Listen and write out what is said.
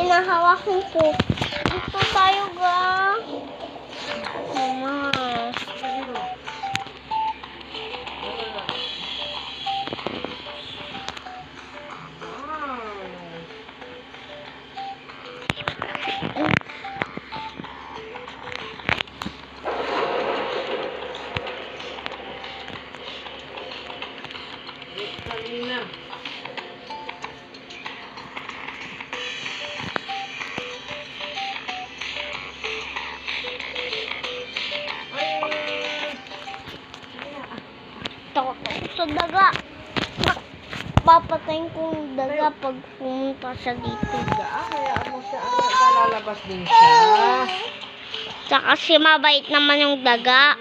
hinahawakan ko. Dito tayo, ga. Mama. Takot ako sa daga. Papatayin ko yung daga pag pumunta siya dito. Kaya ano siya, lalabas din siya. Tsaka si mabait naman yung daga.